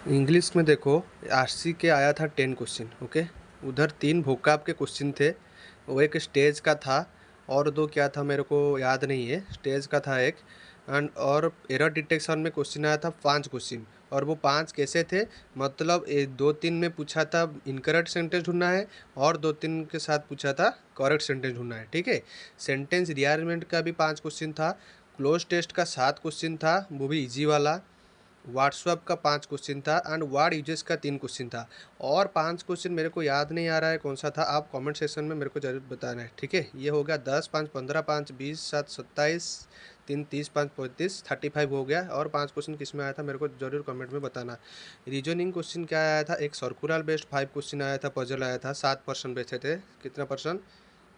English में देखो, RC के आया था 10 क्वेश्चन। ओके, उधर 3 वोकाब के क्वेश्चन थे। वो एक स्टेज का था और दो क्या था मेरे को याद नहीं है। स्टेज का था एक। एंड और एरर डिटेक्शन में क्वेश्चन आया था 5 क्वेश्चन। और वो 5 कैसे थे, मतलब दो तीन में पूछा था इनकरेक्ट सेंटेंस ढूंढना है और दो तीन के साथ पूछा था करेक्ट सेंटेंस ढूंढना है। ठीक है। सेंटेंस रिअरेंजमेंट का भी 5 क्वेश्चन था। क्लोज टेस्ट का 7 क्वेश्चन था, वो भी इजी वाला। व्हाट्सअप का 5 क्वेश्चन था एंड वर्ड यूजेस का 3 क्वेश्चन था। और 5 क्वेश्चन मेरे को याद नहीं आ रहा है कौन सा था, आप कमेंट सेक्शन में मेरे को जरूर बताना है। ठीक है, ये हो गया 10, 5, 15, 5, 20, 7, 27, 3, 30, 5, 35, 35 हो गया। और 5 क्वेश्चन किस में आया था मेरे को जरूर कमेंट में बताना। रीजनिंग क्वेश्चन क्या आया था, एक सर्कुलर बेस्ड 5 क्वेश्चन आया था, पजल आया था, 7% बेचे थे। कितना परसेंट?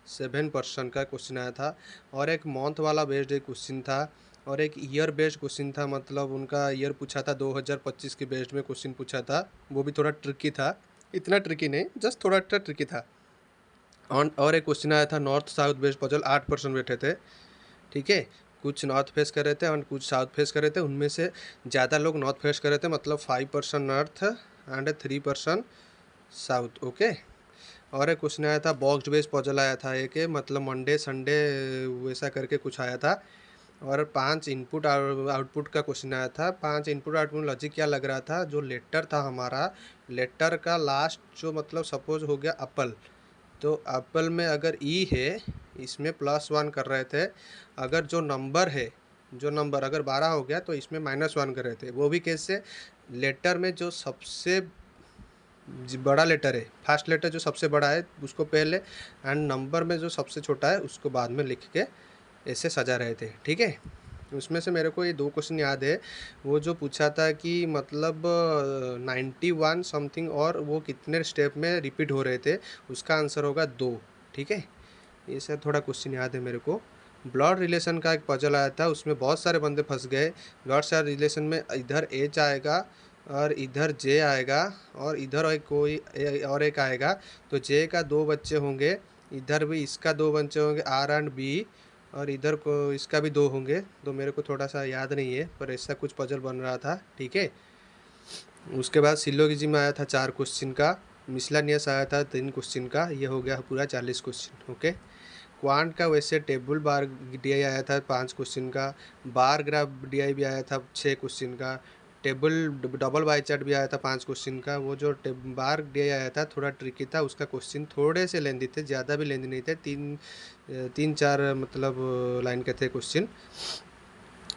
7% का क्वेश्चन आया था। और एक मंथ वाला बेस्ड एक क्वेश्चन था। और एक ईयर बेस्ड क्वेश्चन था, मतलब उनका ईयर पूछा था, 2025 के बेस्ड में क्वेश्चन पूछा था। वो भी थोड़ा ट्रिकी था, इतना ट्रिकी नहीं, जस्ट थोड़ा सा ट्रिकी था। और एक क्वेश्चन आया था नॉर्थ साउथ बेस्ड पजल, 8% बैठे थे। ठीक है। कुछ नॉर्थ फेस कर रहे थे और कुछ साउथ फेस कर रहे थे, उनमें से ज़्यादा लोग नॉर्थ फेस कर रहे थे, मतलब 5% नॉर्थ एंड 3% साउथ। ओके। और एक क्वेश्चन आया था बॉक्स बेस्ड पजल आया था एक, मतलब मंडे संडे वैसा करके कुछ आया था। और 5 इनपुट आउटपुट का क्वेश्चन आया था। 5 इनपुट आउटपुट लॉजिक क्या लग रहा था, जो लेटर था हमारा, लेटर का लास्ट जो मतलब सपोज हो गया एप्पल, तो एप्पल में अगर ई है, इसमें +1 कर रहे थे। अगर जो नंबर है, जो नंबर अगर 12 हो गया तो इसमें -1 कर रहे थे। वो भी कैसे, लेटर में जो सबसे बड़ा लेटर है, फर्स्ट लेटर जो सबसे बड़ा है उसको पहले, एंड नंबर में जो सबसे छोटा है उसको बाद में लिख के ऐसे सजा रहे थे। ठीक है। उसमें से मेरे को ये 2 क्वेश्चन याद है। वो जो पूछा था कि मतलब 91 समथिंग और वो कितने स्टेप में रिपीट हो रहे थे, उसका आंसर होगा 2। ठीक है। ये सब थोड़ा क्वेश्चन याद है मेरे को। ब्लड रिलेशन का एक पजल आया था, उसमें बहुत सारे बंदे फंस गए। ब्लड सारे रिलेशन में इधर एच आएगा और इधर जे आएगा और इधर एक कोई और एक आएगा। तो जे का 2 बच्चे होंगे, इधर भी इसका 2 बच्चे होंगे, आर एंड बी। और इधर को इसका भी 2 होंगे। तो मेरे को थोड़ा सा याद नहीं है, पर ऐसा कुछ पजल बन रहा था। ठीक है। उसके बाद सिलोगिज्म आया था 4 क्वेश्चन का। मिसलानियस आया था 3 क्वेश्चन का। ये हो गया पूरा 40 क्वेश्चन। ओके। क्वांट का वैसे टेबल बार डीआई आया था 5 क्वेश्चन का। बार ग्राफ डीआई भी आया था 6 क्वेश्चन का। टेबल डबल बाई चार्ट भी आया था 5 क्वेश्चन का। वो जो बार डीआई आया था थोड़ा ट्रिकी था, उसका क्वेश्चन थोड़े से लेंदी थे, ज़्यादा भी लेंदी नहीं थे, 3-4 मतलब लाइन के थे क्वेश्चन।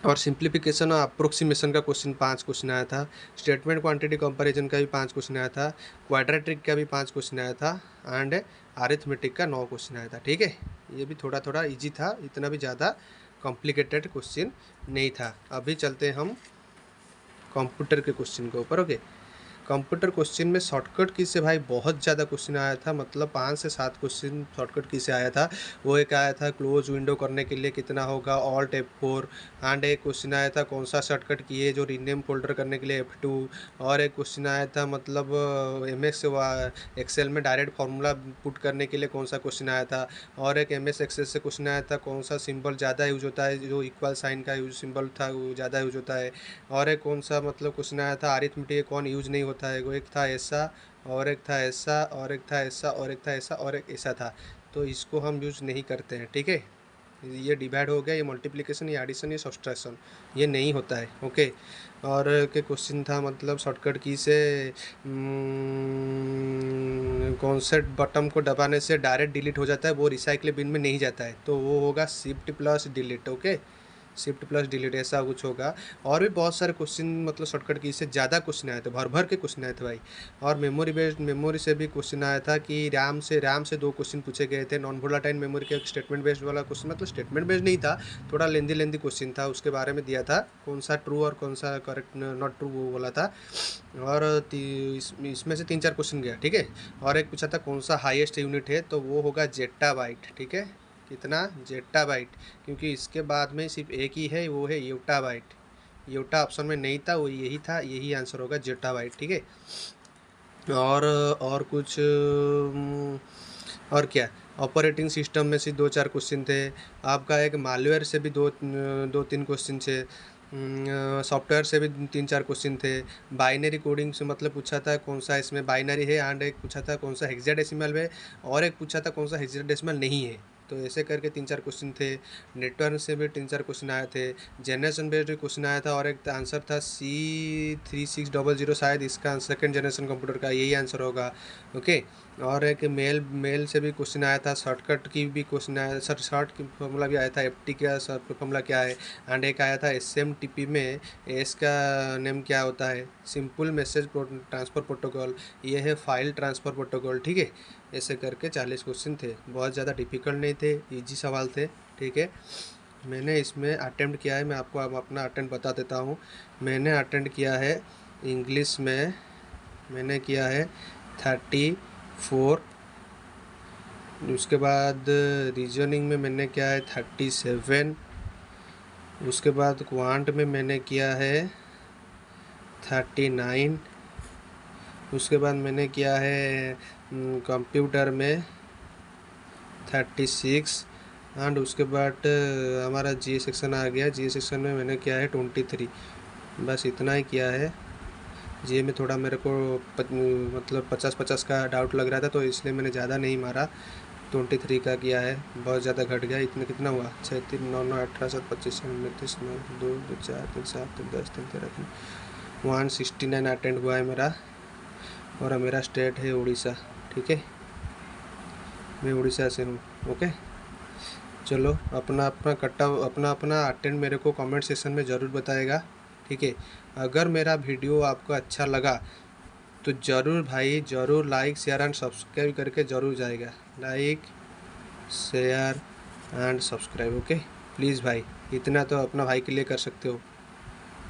और सिंप्लीफिकेशन और अप्रोक्सीमेशन का क्वेश्चन 5 क्वेश्चन आया था। स्टेटमेंट क्वांटिटी कंपैरिजन का भी 5 क्वेश्चन आया था। क्वाड्रेटिक का भी 5 क्वेश्चन आया था। एंड अरिथमेटिक का 9 क्वेश्चन आया था। ठीक है। ये भी थोड़ा थोड़ा इजी था, इतना भी ज़्यादा कॉम्प्लिकेटेड क्वेश्चन नहीं था। अभी चलते हैं हम कंप्यूटर के क्वेश्चन के ऊपर। ओके। कंप्यूटर क्वेश्चन में शॉर्टकट की से भाई बहुत ज़्यादा क्वेश्चन आया था, मतलब 5 से 7 क्वेश्चन शॉर्टकट की से आया था। वो एक आया था क्लोज विंडो करने के लिए कितना होगा, ऑल्ट F4। एंड एक क्वेश्चन आया था कौन सा शॉर्टकट की है जो रीनेम फोल्डर करने के लिए F2। और एक क्वेश्चन आया था मतलब MS एक्सेल में डायरेक्ट फार्मूला पुट करने के लिए कौन सा क्वेश्चन आया था। और एक MS एक्सेल से क्वेश्चन आया था कौन सा सिंबल ज़्यादा यूज होता है, जो इक्वल साइन का यूज सिंबल था वो ज़्यादा यूज होता है। और एक कौन सा मतलब क्वेश्चन आया था अरिथमेटिक कौन यूज नहीं होता है, वो एक था ऐसा और एक था ऐसा और एक था ऐसा और एक था ऐसा और एक ऐसा था। तो इसको हम यूज नहीं करते हैं। ठीक है। ये डिवाइड हो गया, ये मल्टीप्लिकेशन, ये एडिशन, ये सब्ट्रैक्शन, ये नहीं होता है। ओके। और के क्वेश्चन था मतलब शॉर्टकट की से कौन से बटन को दबाने से डायरेक्ट डिलीट हो जाता है, वो रिसाइकल बिन में नहीं जाता है, तो वो होगा shift plus delete. Okay. Shift plus delete ऐसा कुछ होगा। और भी बहुत सारे क्वेश्चन मतलब शॉर्टकट की से ज़्यादा क्वेश्चन आए थे, भर भर के क्वेश्चन आए थे भाई। और मेमोरी बेस्ड मेमोरी से भी क्वेश्चन आया था कि रैम से 2 क्वेश्चन पूछे गए थे। नॉन वोलाटाइल मेमोरी का एक स्टेटमेंट बेस्ड वाला क्वेश्चन, मतलब स्टेटमेंट बेस्ड नहीं था, थोड़ा लेंदी लेंदी क्वेश्चन था, उसके बारे में दिया था कौन सा ट्रू और कौन सा करेक्ट नॉट ट्रू वो बोला था। और इसमें से 3-4 क्वेश्चन गया। ठीक है। और एक पूछा था कौन सा हाईएस्ट यूनिट है, तो वो होगा जेट्टा बाइट। ठीक है। कितना? Zetta byte. क्योंकि इसके बाद में सिर्फ एक ही है, वो है योटा बाइट। योटा ऑप्शन में नहीं था, वो यही था, यही आंसर होगा जेट्टा बाइट। ठीक है। और कुछ और क्या, ऑपरेटिंग सिस्टम में से 2-4 क्वेश्चन थे। आपका एक मालवेयर से भी दो तीन क्वेश्चन थे। सॉफ्टवेयर से भी 3-4 क्वेश्चन थे। बाइनरी कोडिंग से मतलब पूछा था कौन सा इसमें बाइनरी है, एंड एक पूछा था कौन सा हेक्साडेसिमल है, और एक पूछा था कौन सा हेक्साडेसिमल नहीं है। तो ऐसे करके 3-4 क्वेश्चन थे। नेटवर्क से भी 3-4 क्वेश्चन आए थे। जनरेशन बेस्ड भी क्वेश्चन आया था, और एक आंसर था C3600, शायद इसका सेकंड जनरेशन कंप्यूटर का यही आंसर होगा। ओके। और एक मेल से भी क्वेश्चन आया था, शॉर्टकट की भी क्वेश्चन आया, शॉर्ट की फॉर्मूला भी आया था, FT का फॉर्मूला क्या है। एंड एक आया था SMTP में एस का नेम क्या होता है, सिंपल मैसेज ट्रांसफ़र प्रोटोकॉल, ये है फाइल ट्रांसफ़र प्रोटोकॉल। ठीक है। ऐसे करके 40 क्वेश्चन थे, बहुत ज़्यादा डिफ़िकल्ट नहीं थे, इजी सवाल थे। ठीक है। मैंने इसमें अटेम्प्ट किया है, मैं आपको अब अपना अटेम्प्ट बता देता हूँ। मैंने अटेम्प्ट किया है इंग्लिश में, मैंने किया है 34। उसके बाद रीजनिंग में मैंने किया है 37। उसके बाद क्वांट में मैंने किया है 39। उसके बाद मैंने किया है कंप्यूटर में 36। एंड उसके बाद हमारा जी सेक्शन आ गया, जी सेक्शन में मैंने किया है 23। बस इतना ही किया है। जी में थोड़ा मेरे को मतलब 50-50 का डाउट लग रहा था, तो इसलिए मैंने ज़्यादा नहीं मारा, 23 का किया है। बहुत ज़्यादा घट गया। इतना कितना हुआ, 6 3 9 9 18 7 25 29 9 2 2 4 3 7 10 3 13 169 अटेंड हुआ है मेरा। और मेरा स्टेट है उड़ीसा। ठीक है, मैं उड़ीसा से हूँ। ओके। चलो, अपना अपना कट्टा अपना अपना अटेंड मेरे को कमेंट सेक्शन में ज़रूर बताएगा। ठीक है। अगर मेरा वीडियो आपको अच्छा लगा तो ज़रूर भाई, ज़रूर लाइक शेयर एंड सब्सक्राइब करके ज़रूर जाएगा। Like share and subscribe. Okay, please भाई, इतना तो अपना भाई के लिए कर सकते हो,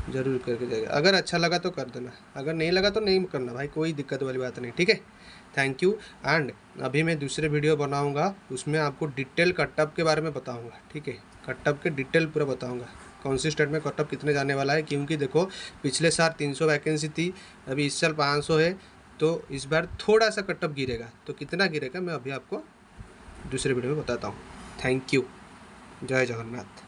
ज़रूर करके जाएगा। अगर अच्छा लगा तो कर देना, अगर नहीं लगा तो नहीं करना भाई, कोई दिक्कत वाली बात नहीं। ठीक है। Thank you. एंड अभी मैं दूसरे वीडियो बनाऊंगा, उसमें आपको डिटेल कटअप के बारे में बताऊंगा। ठीक है, कटअप के डिटेल पूरा बताऊंगा, कौन सी स्टेट में कटअप कितने जाने वाला है। क्योंकि देखो, पिछले साल 300 वैकेंसी थी, अभी इस साल 500 है, तो इस बार थोड़ा सा कटअप गिरेगा। तो कितना गिरेगा मैं अभी आपको दूसरे वीडियो में बताता हूँ। Thank you. जय जगन्नाथ।